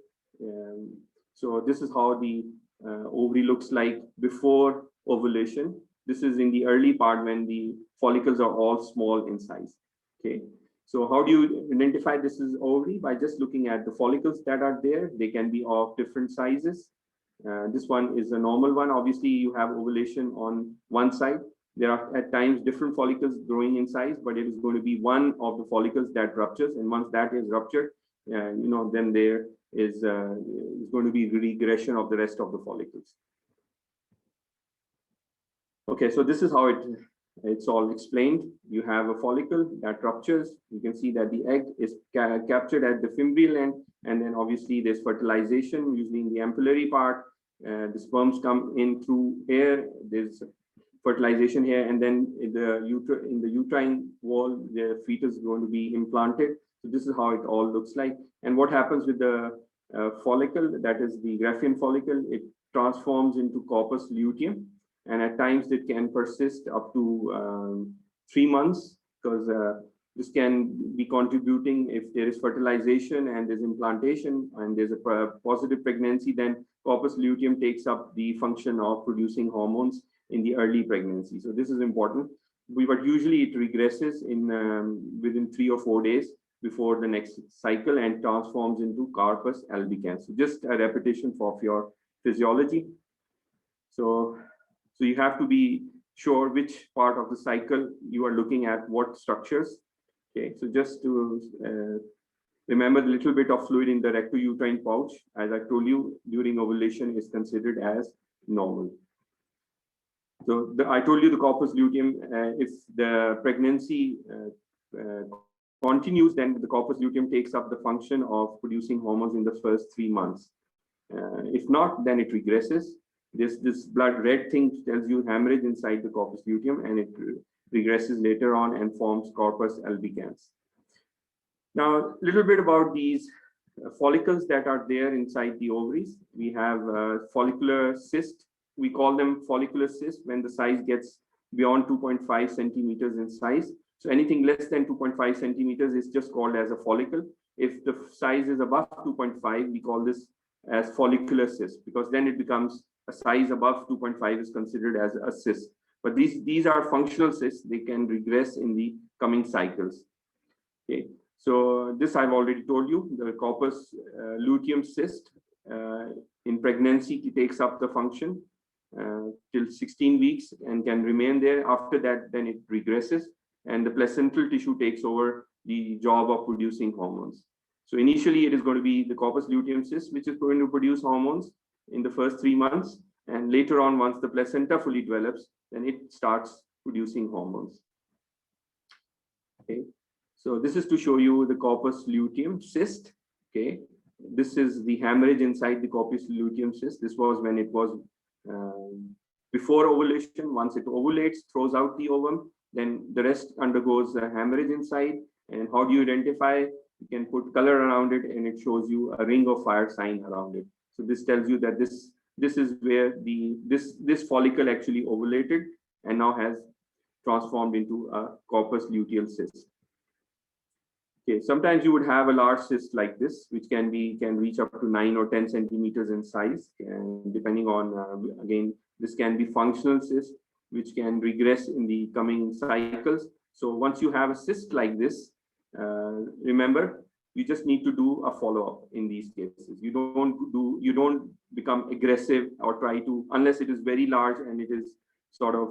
So this is how the ovary looks like before ovulation. This is in the early part when the follicles are all small in size. Okay, so how do you identify this is ovary? By just looking at the follicles that are there. They can be of different sizes. This one is a normal one. Obviously, you have ovulation on one side. There are at times different follicles growing in size, but it is going to be one of the follicles that ruptures. And once that is ruptured, then there is going to be regression of the rest of the follicles. Okay, so this is how it's all explained. You have a follicle that ruptures. You can see that the egg is captured at the fimbrial end, and then obviously there's fertilization, usually in the ampullary part. The sperms come in through here. There's fertilization here, and then in the uterine wall, the fetus is going to be implanted. So this is how it all looks like. And what happens with the follicle, that is the Graafian follicle, it transforms into corpus luteum. And at times it can persist up to 3 months, because this can be contributing if there is fertilization and there's implantation and there's a positive pregnancy, then corpus luteum takes up the function of producing hormones in the early pregnancy. So this is important. But usually it regresses in within 3 or 4 days before the next cycle and transforms into corpus albicans. So just a repetition of your physiology. So you have to be sure which part of the cycle you are looking at, what structures. Okay, so just to remember, the little bit of fluid in the rectouterine pouch, as I told you, during ovulation is considered as normal. So I told you the corpus luteum, if the pregnancy continues, then the corpus luteum takes up the function of producing hormones in the first 3 months. If not, then it regresses. This blood red thing tells you hemorrhage inside the corpus luteum, and it regresses later on and forms corpus albicans. Now, a little bit about these follicles that are there inside the ovaries. We have follicular cyst. We call them follicular cyst when the size gets beyond 2.5 centimeters in size. So anything less than 2.5 centimeters is just called as a follicle. If the size is above 2.5, we call this as follicular cyst, because then it becomes a size above 2.5 is considered as a cyst. But these are functional cysts. They can regress in the coming cycles. Okay, so this I've already told you. The corpus luteum cyst in pregnancy takes up the function till 16 weeks and can remain there. After that, then it regresses, and the placental tissue takes over the job of producing hormones. So initially, it is going to be the corpus luteum cyst, which is going to produce hormones in the first 3 months. And later on, once the placenta fully develops, then it starts producing hormones. Okay, so this is to show you the corpus luteum cyst. Okay, this is the hemorrhage inside the corpus luteum cyst. This was when it was before ovulation. Once it ovulates, throws out the ovum, then the rest undergoes a hemorrhage inside. And how do you identify? You can put color around it, and it shows you a ring of fire sign around it. So this tells you that this is where this follicle actually ovulated and now has transformed into a corpus luteal cyst. Okay, sometimes you would have a large cyst like this, which can reach up to 9 or 10 centimeters in size, and depending on again, this can be functional cyst, which can regress in the coming cycles. So once you have a cyst like this, remember, you just need to do a follow-up in these cases. You don't become aggressive or try to, unless it is very large and it is sort of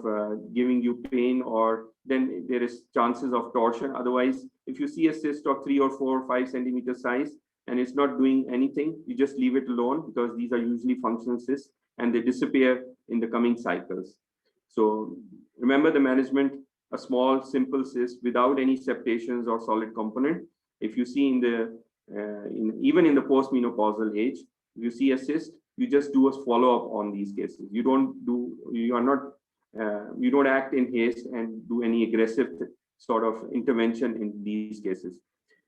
giving you pain, or then there is chances of torsion. Otherwise, if you see a cyst of 3 or 4 or 5 centimeter size and it's not doing anything, you just leave it alone, because these are usually functional cysts and they disappear in the coming cycles. So remember the management: a small simple cyst without any septations or solid component. If you see in the even in the postmenopausal age. If you see a cyst, you just do a follow-up on these cases. You don't act in haste and do any aggressive sort of intervention in these cases.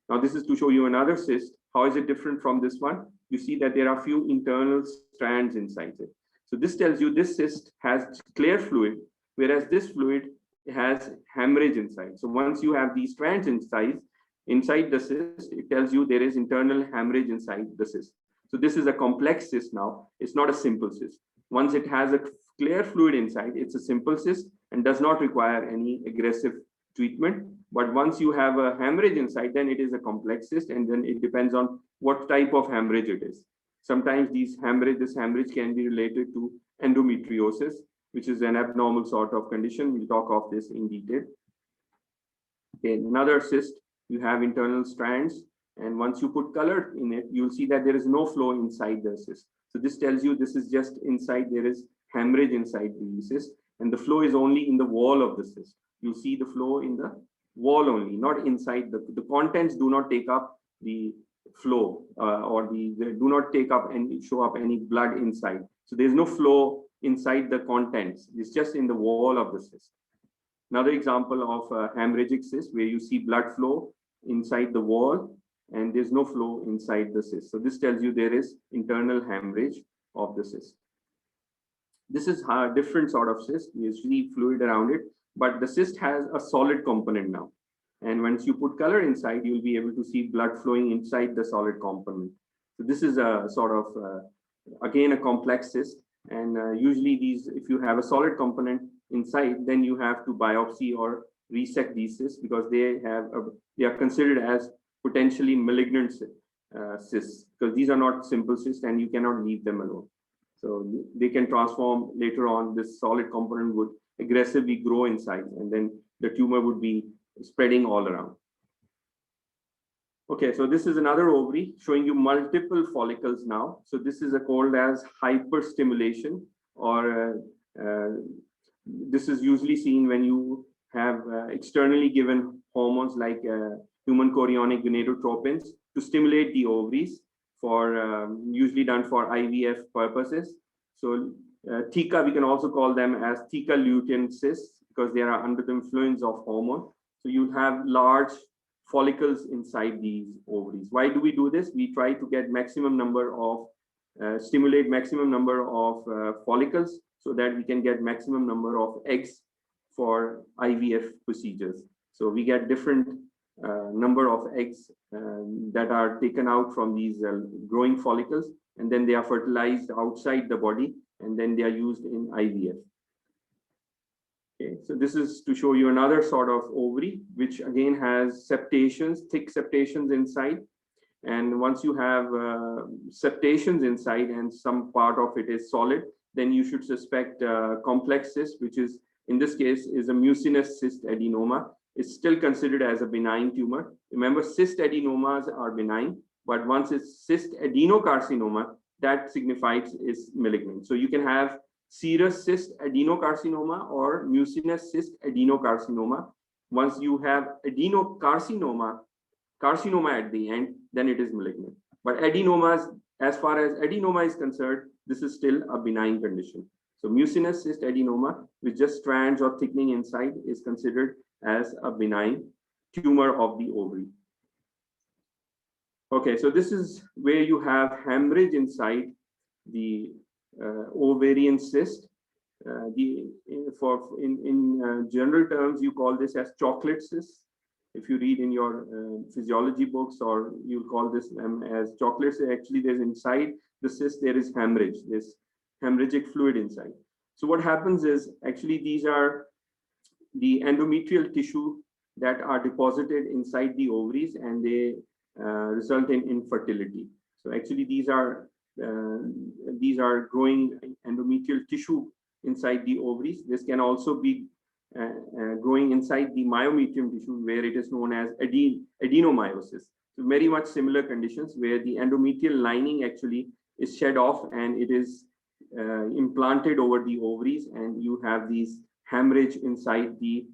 Now, this is to show you another cyst. How is it different from this one? You see that there are few internal strands inside it. So this tells you this cyst has clear fluid, whereas this fluid has hemorrhage inside. So once you have these strands inside the cyst, it tells you there is internal hemorrhage inside the cyst. So this is a complex cyst now. It's not a simple cyst. Once it has a clear fluid inside, it's a simple cyst and does not require any aggressive treatment. But once you have a hemorrhage inside, then it is a complex cyst, and then it depends on what type of hemorrhage it is. Sometimes this hemorrhage can be related to endometriosis, which is an abnormal sort of condition. We'll talk of this in detail. Okay, another cyst, you have internal strands, and once you put color in it, you'll see that there is no flow inside the cyst. So this tells you this is just inside, there is hemorrhage inside the cyst, and the flow is only in the wall of the cyst. You see the flow in the wall only, not inside. The contents do not take up the flow, they do not take up and show up any blood inside. So there's no flow inside the contents. It's just in the wall of the cyst. Another example of a hemorrhagic cyst where you see blood flow inside the wall and there's no flow inside the cyst. So this tells you there is internal hemorrhage of the cyst. This is a different sort of cyst. You see fluid around it, but the cyst has a solid component now. And once you put color inside, you'll be able to see blood flowing inside the solid component. So this is a sort of, again, a complex cyst. And usually these, if you have a solid component inside, then you have to biopsy or resect these cysts because they are considered as potentially malignant cysts, because these are not simple cysts and you cannot leave them alone. So they can transform later on. This solid component would aggressively grow inside, and then the tumor would be spreading all around. Okay, so this is another ovary showing you multiple follicles now. So this is called as hyperstimulation, or this is usually seen when you have externally given hormones like human chorionic gonadotropins to stimulate the ovaries, for usually done for IVF purposes. So theca, we can also call them as theca lutein cysts because they are under the influence of hormone. So you have large follicles inside these ovaries. Why do we do this? We try to get maximum number of, stimulate maximum number of follicles so that we can get maximum number of eggs for IVF procedures. So we get different number of eggs that are taken out from these growing follicles, and then they are fertilized outside the body, and then they are used in IVF. Okay, so this is to show you another sort of ovary, which again has septations, thick septations inside. And once you have septations inside and some part of it is solid, then you should suspect complex cyst, which is, in this case, is a mucinous cyst adenoma. It's still considered as a benign tumor. Remember, cyst adenomas are benign, but once it's cyst adenocarcinoma, that signifies is malignant. So you can have serous cyst adenocarcinoma or mucinous cyst adenocarcinoma. Once you have adenocarcinoma, carcinoma at the end, then it is malignant. But adenomas, as far as adenoma is concerned, this is still a benign condition. So mucinous cyst adenoma with just strands or thickening inside is considered as a benign tumor of the ovary. Okay, so this is where you have hemorrhage inside the ovarian cyst. In general terms, you call this as chocolate cyst. If you read in your physiology books, or you'll call this as chocolate cyst. Actually, there's inside the cyst, there is hemorrhage, this hemorrhagic fluid inside. So what happens is, actually, these are the endometrial tissue that are deposited inside the ovaries, and they result in infertility. So actually, these are growing endometrial tissue inside the ovaries. This can also be growing inside the myometrium tissue, where it is known as adenomyosis. So very much similar conditions where the endometrial lining actually is shed off and it is implanted over the ovaries, and you have these hemorrhage inside the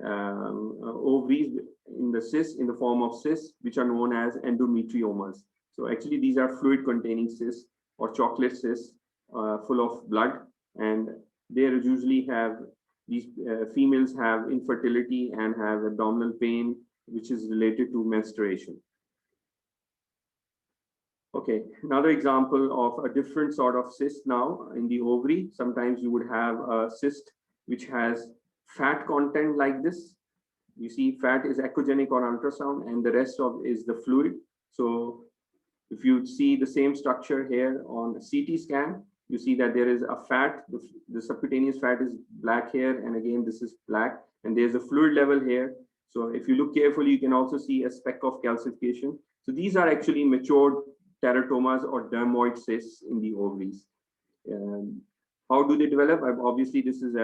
ovaries in the cysts, in the form of cysts, which are known as endometriomas. So actually, these are fluid-containing cysts or chocolate cysts full of blood, and they usually have these females have infertility and have abdominal pain, which is related to menstruation. Okay, another example of a different sort of cyst now in the ovary. Sometimes you would have a cyst which has fat content like this. You see fat is echogenic on ultrasound and the rest of is the fluid. So if you see the same structure here on a CT scan, you see that there is a fat, the subcutaneous fat is black here, and again, this is black, and there's a fluid level here. So if you look carefully, you can also see a speck of calcification. So these are actually matured teratomas or dermoid cysts in the ovaries. How do they develop? Obviously, this is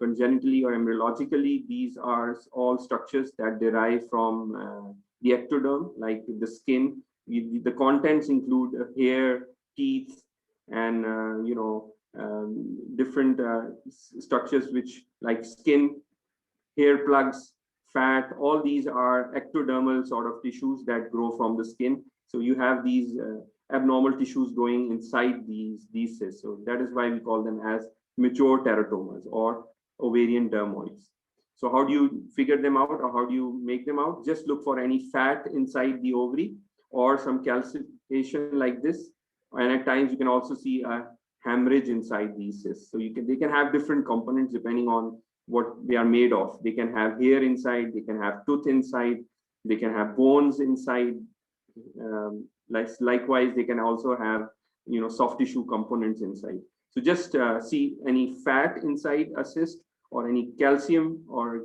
congenitally or embryologically. These are all structures that derive from the ectoderm, like the skin. The contents include hair, teeth, and different structures which, like skin, hair plugs, fat. All these are ectodermal sort of tissues that grow from the skin. So you have these abnormal tissues growing inside these cysts. So that is why we call them as mature teratomas or ovarian dermoids. So how do you figure them out, or how do you make them out? Just look for any fat inside the ovary or some calcification like this. And at times you can also see a hemorrhage inside these cysts. So they can have different components depending on what they are made of. They can have hair inside, they can have tooth inside, they can have bones inside. Likewise, they can also have soft tissue components inside. So just see any fat inside a cyst or any calcium, or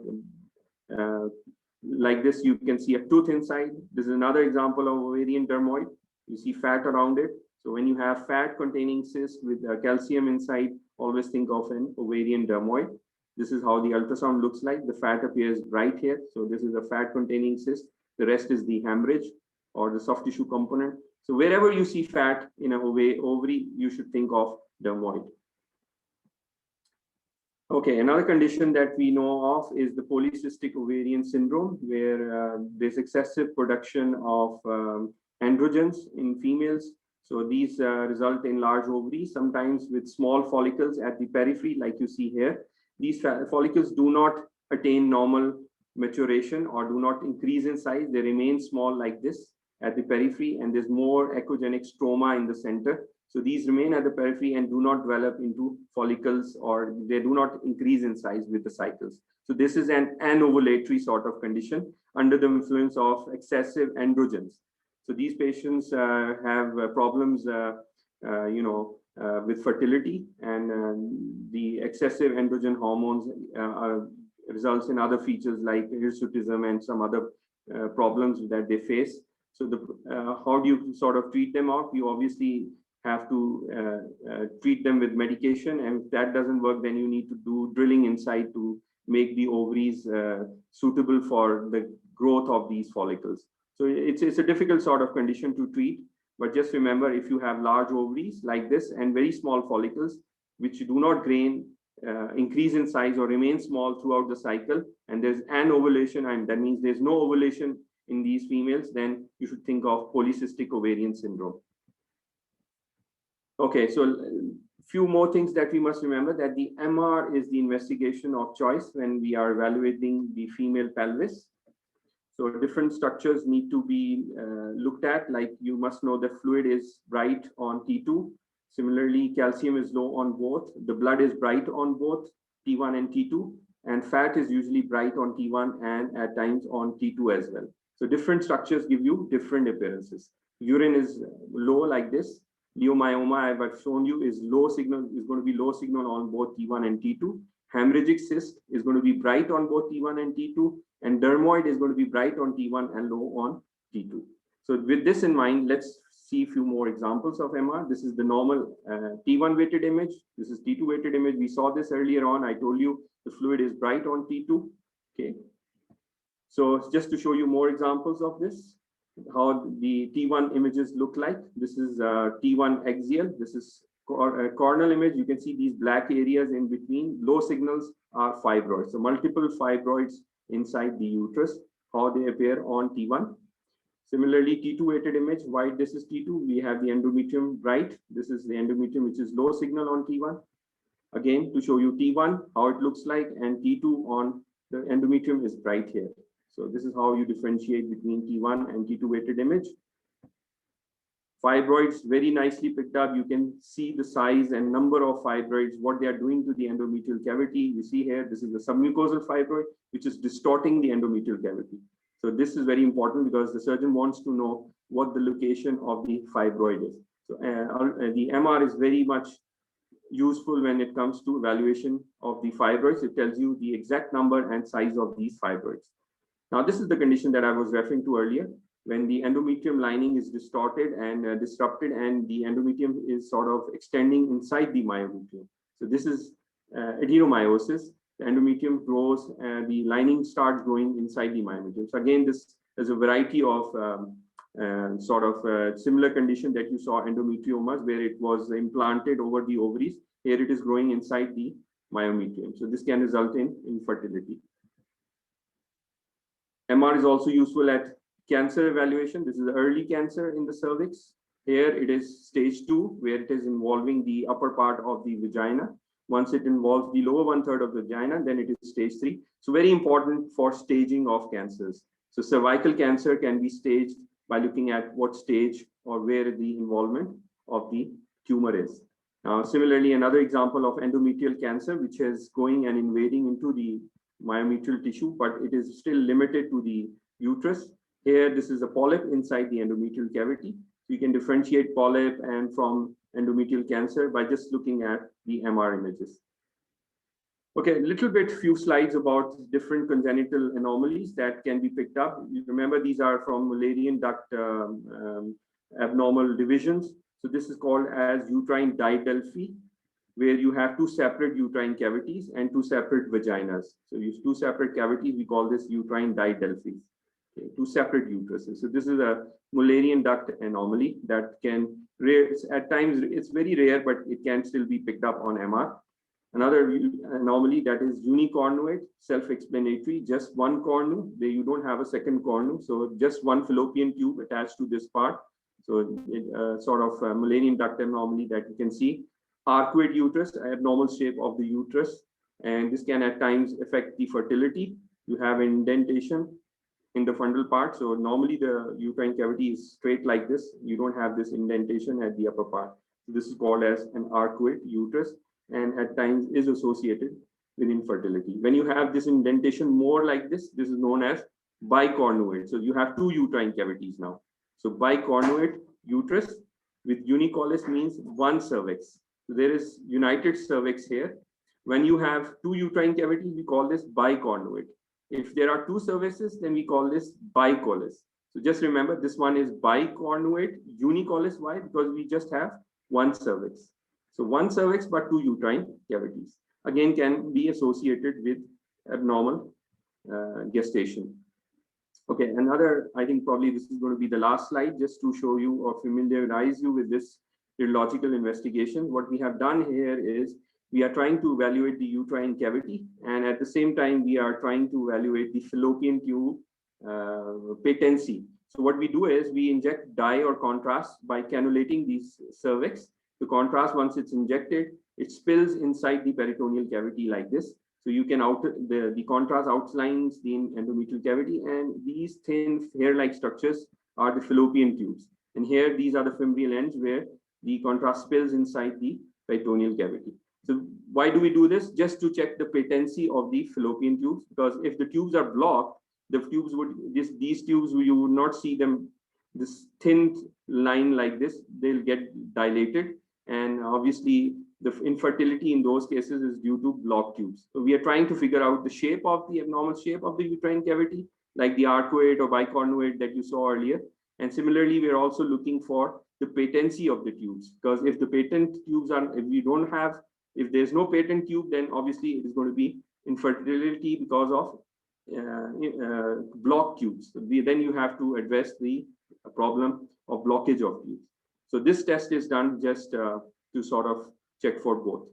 like this, you can see a tooth inside. This is another example of ovarian dermoid. You see fat around it. So when you have fat containing cyst with calcium inside, always think of an ovarian dermoid. This is how the ultrasound looks like. The fat appears right here. So this is a fat containing cyst. The rest is the hemorrhage or the soft tissue component. So wherever you see fat in an ovary, you should think of dermoid. Okay, another condition that we know of is the polycystic ovarian syndrome, where there's excessive production of androgens in females. So these result in large ovaries, sometimes with small follicles at the periphery, like you see here. These follicles do not attain normal maturation or do not increase in size. They remain small like this at the periphery, and there's more echogenic stroma in the center. So these remain at the periphery and do not develop into follicles, or they do not increase in size with the cycles. So this is an anovulatory sort of condition under the influence of excessive androgens. So these patients have problems, with fertility, and the excessive androgen hormones results in other features like hirsutism and some other problems that they face. So how do you sort of treat them out? You obviously have to treat them with medication, and if that doesn't work, then you need to do drilling inside to make the ovaries suitable for the growth of these follicles. So it's a difficult sort of condition to treat, but just remember, if you have large ovaries like this and very small follicles which do not gain, increase in size or remain small throughout the cycle, and there's anovulation, and that means there's no ovulation in these females, then you should think of polycystic ovarian syndrome. Okay, so few more things that we must remember, that the MR is the investigation of choice when we are evaluating the female pelvis. So different structures need to be looked at, like you must know that fluid is bright on T2. Similarly, calcium is low on both. The blood is bright on both T1 and T2, and fat is usually bright on T1 and at times on T2 as well. So different structures give you different appearances. Urine is low like this. Leiomyoma, I've shown you, is low signal, is going to be low signal on both T1 and T2. Hemorrhagic cyst is going to be bright on both T1 and T2, and dermoid is going to be bright on T1 and low on T2. So with this in mind, let's see a few more examples of MR. This is the normal T1 weighted image. This is T2 weighted image. We saw this earlier on. I told you the fluid is bright on T2. Okay. So just to show you more examples of this, how the T1 images look like. This is T1 axial. This is coronal image. You can see these black areas in between. Low signals are fibroids. So multiple fibroids inside the uterus, how they appear on T1. Similarly, T2 weighted image, why this is T2, we have the endometrium right. This is the endometrium, which is low signal on T1. Again, to show you T1, how it looks like, and T2 on the endometrium is bright here. So this is how you differentiate between T1 and T2 weighted image. Fibroids very nicely picked up. You can see the size and number of fibroids, what they are doing to the endometrial cavity. You see here, this is the submucosal fibroid, which is distorting the endometrial cavity. So this is very important because the surgeon wants to know what the location of the fibroid is. So the MR is very much useful when it comes to evaluation of the fibroids. It tells you the exact number and size of these fibroids. Now, this is the condition that I was referring to earlier, when the endometrium lining is distorted and disrupted, and the endometrium is sort of extending inside the myometrium. So this is adenomyosis. The endometrium grows and the lining starts growing inside the myometrium. So again, this is a variety of similar condition that you saw endometriomas, where it was implanted over the ovaries. Here it is growing inside the myometrium. So this can result in infertility. MR is also useful at cancer evaluation. This is early cancer in the cervix. Here it is stage 2, where it is involving the upper part of the vagina. Once it involves the lower 1/3 of the vagina, then it is stage 3. So very important for staging of cancers. So cervical cancer can be staged by looking at what stage or where the involvement of the tumor is. Now, similarly, another example of endometrial cancer, which is going and invading into the myometrial tissue, but it is still limited to the uterus. Here, this is a polyp inside the endometrial cavity. So you can differentiate polyp and from endometrial cancer by just looking at the MR images. Okay, a little bit, few slides about different congenital anomalies that can be picked up. You remember, these are from Mullerian duct abnormal divisions. So this is called as uterine didelphi, where you have two separate uterine cavities and two separate vaginas. So you use two separate cavities, we call this uterine didelphys. Okay, two separate uteruses. So this is a Mullerian duct anomaly that can, at times it's very rare, but it can still be picked up on MR. Another anomaly that is unicornuate, self-explanatory, just one cornu, there you don't have a second cornu, so just one fallopian tube attached to this part. So sort of Mullerian duct anomaly that you can see. Arcuate uterus, abnormal shape of the uterus, and this can at times affect the fertility. You have indentation in the fundal part, so normally the uterine cavity is straight like this. You don't have this indentation at the upper part. So this is called as an arcuate uterus, and at times is associated with infertility. When you have this indentation more like this is known as bicornuate. So you have two uterine cavities now. So bicornuate uterus with unicollis means one cervix. So there is united cervix here. When you have two uterine cavities, we call this bicornuate. If there are two cervixes, then we call this bicollis. So just remember, this one is bicornuate unicollis. Why? Because we just have one cervix. So one cervix, but two uterine cavities. Again, can be associated with abnormal gestation. Okay, another, I think probably this is going to be the last slide, just to show you or familiarize you with this urological investigation. What we have done here is we are trying to evaluate the uterine cavity, and at the same time, we are trying to evaluate the fallopian tube patency. So what we do is we inject dye or contrast by cannulating these cervix. The contrast, once it's injected, it spills inside the peritoneal cavity like this. So you can the contrast outlines the endometrial cavity, and these thin hair-like structures are the fallopian tubes. And here, these are the fimbrial ends where the contrast spills inside the peritoneal cavity. So why do we do this? Just to check the patency of the fallopian tubes, because if the tubes are blocked, the tubes would, these tubes, you would not see them, this thin line like this, they'll get dilated. And obviously, the infertility in those cases is due to blocked tubes. So we are trying to figure out the shape of the abnormal shape of the uterine cavity, like the arcuate or bicornuate that you saw earlier. And similarly, we are also looking for the patency of the tubes, because if the patent tubes are, if there's no patent tube, then obviously it is going to be infertility because of blocked tubes. So then you have to address the problem of blockage of tubes. So this test is done just to sort of check for both.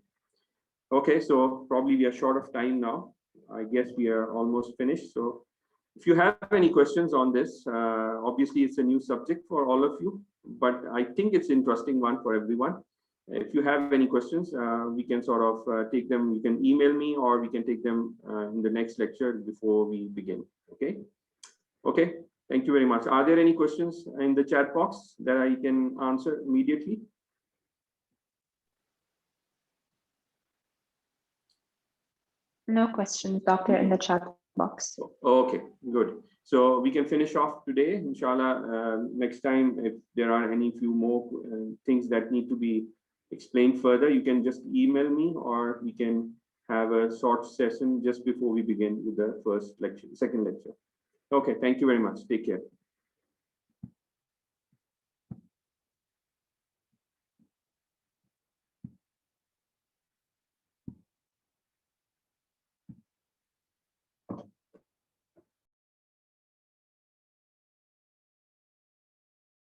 Okay, so probably we are short of time now. I guess we are almost finished. So if you have any questions on this, obviously it's a new subject for all of you, but I think it's an interesting one for everyone. If you have any questions, we can sort of take them. You can email me, or we can take them in the next lecture before we begin. Okay. Okay. Thank you very much. Are there any questions in the chat box that I can answer immediately? No questions, Doctor, in the chat box. Okay, good. So we can finish off today, inshallah. Next time, if there are any few more things that need to be explained further, you can just email me, or we can have a short session just before we begin with the first lecture, second lecture. Okay, thank you very much. Take care.